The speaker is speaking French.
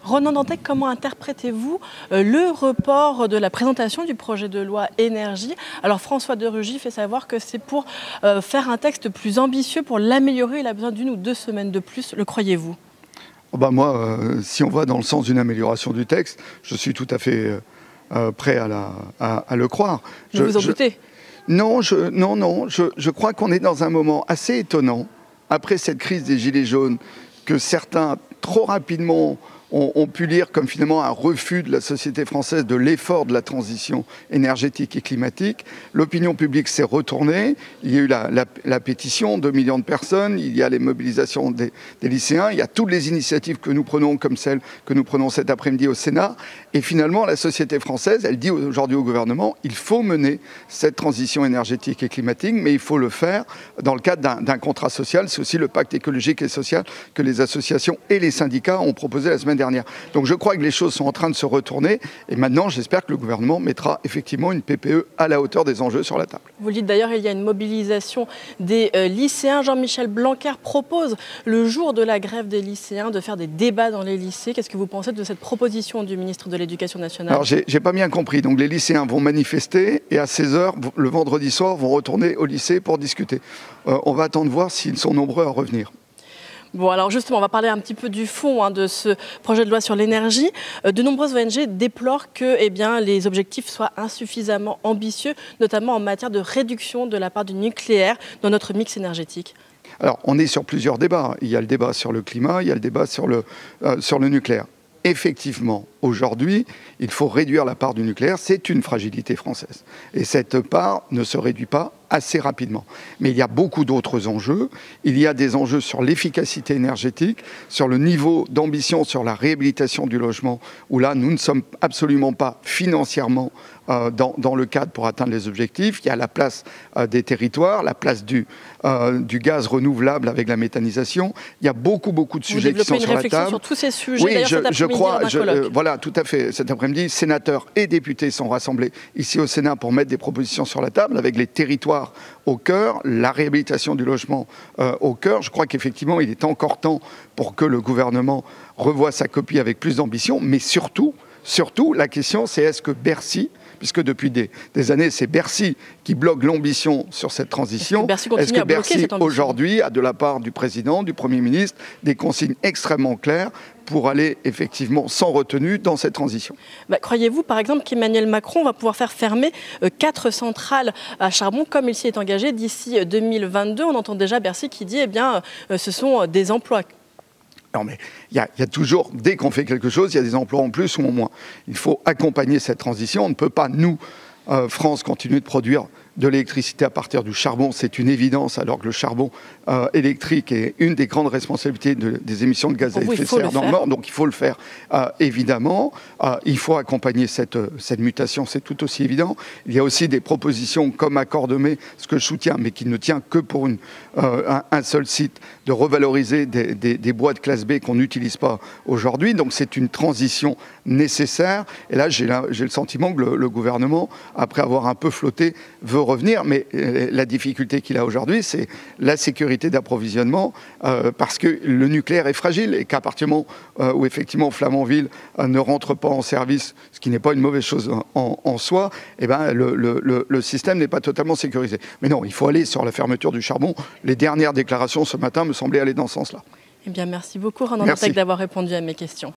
Ronan Dantec, comment interprétez-vous le report de la présentation du projet de loi énergie? Alors François de Rugy fait savoir que c'est pour faire un texte plus ambitieux, pour l'améliorer. Il a besoin d'1 ou 2 semaines de plus. Le croyez-vous? Moi, si on va dans le sens d'une amélioration du texte, je suis tout à fait prêt à le croire. Vous en doutez? Non, je crois qu'on est dans un moment assez étonnant, après cette crise des Gilets jaunes, que certains, trop rapidement, ont pu lire comme finalement un refus de la société française de l'effort de la transition énergétique et climatique. L'opinion publique s'est retournée. Il y a eu la pétition, 2 millions de personnes. Il y a les mobilisations des lycéens. Il y a toutes les initiatives que nous prenons, comme celle que nous prenons cet après-midi au Sénat. Et finalement, la société française, elle dit aujourd'hui au gouvernement, il faut mener cette transition énergétique et climatique, mais il faut le faire dans le cadre d'un contrat social. C'est aussi le pacte écologique et social que les associations et les syndicats ont proposé la semaine dernière. Donc je crois que les choses sont en train de se retourner et maintenant j'espère que le gouvernement mettra effectivement une PPE à la hauteur des enjeux sur la table. Vous le dites d'ailleurs, il y a une mobilisation des lycéens. Jean-Michel Blanquer propose le jour de la grève des lycéens de faire des débats dans les lycées. Qu'est-ce que vous pensez de cette proposition du ministre de l'Éducation nationale? Alors j'ai pas bien compris. Donc les lycéens vont manifester et à 16h le vendredi soir vont retourner au lycée pour discuter. On va attendre de voir s'ils sont nombreux à revenir. Bon, alors justement, on va parler un petit peu du fond de ce projet de loi sur l'énergie. De nombreuses ONG déplorent que les objectifs soient insuffisamment ambitieux, notamment en matière de réduction de la part du nucléaire dans notre mix énergétique. Alors, on est sur plusieurs débats. Il y a le débat sur le climat, il y a le débat sur le nucléaire. Effectivement, aujourd'hui, il faut réduire la part du nucléaire. C'est une fragilité française. Et cette part ne se réduit pas assez rapidement. Mais il y a beaucoup d'autres enjeux. Il y a des enjeux sur l'efficacité énergétique, sur le niveau d'ambition, sur la réhabilitation du logement, où là, nous ne sommes absolument pas financièrement dans le cadre pour atteindre les objectifs. Il y a la place des territoires, la place du gaz renouvelable avec la méthanisation. Il y a beaucoup de sujets qui sont sur la table. Vous développez une réflexion sur tous ces sujets, oui, d'ailleurs, cet après-midi, voilà, tout à fait. Cet après-midi, sénateurs et députés sont rassemblés ici au Sénat pour mettre des propositions sur la table avec les territoires au cœur, la réhabilitation du logement au cœur. Je crois qu'effectivement, il est encore temps pour que le gouvernement revoie sa copie avec plus d'ambition, mais surtout, la question, c'est est-ce que Bercy, puisque depuis des années, c'est Bercy qui bloque l'ambition sur cette transition. Est-ce que Bercy, aujourd'hui, a de la part du président, du Premier ministre, des consignes extrêmement claires pour aller effectivement sans retenue dans cette transition? Croyez-vous, par exemple, qu'Emmanuel Macron va pouvoir faire fermer 4 centrales à charbon, comme il s'y est engagé d'ici 2022? On entend déjà Bercy qui dit, ce sont des emplois. Non, mais il y a toujours, dès qu'on fait quelque chose, il y a des emplois en plus ou en moins. Il faut accompagner cette transition. On ne peut pas, nous, France, continuer de produire de l'électricité à partir du charbon. C'est une évidence, alors que le charbon électrique est une des grandes responsabilités des émissions de gaz à effet de serre dans le Nord. Donc il faut le faire, évidemment. Il faut accompagner cette mutation, c'est tout aussi évident. Il y a aussi des propositions comme Accord de mai, ce que je soutiens, mais qui ne tient que pour un seul site, de revaloriser des bois de classe B qu'on n'utilise pas aujourd'hui. Donc c'est une transition nécessaire. Et là, j'ai le sentiment que le gouvernement, après avoir un peu flotté, veut revenir. Mais la difficulté qu'il a aujourd'hui, c'est la sécurité d'approvisionnement, parce que le nucléaire est fragile et qu'à partir du moment où effectivement Flamanville ne rentre pas en service, ce qui n'est pas une mauvaise chose en soi, le système n'est pas totalement sécurisé. Mais non, il faut aller sur la fermeture du charbon. Les dernières déclarations ce matin me semblaient aller dans ce sens-là. Merci beaucoup, Ronan Dantec, d'avoir répondu à mes questions.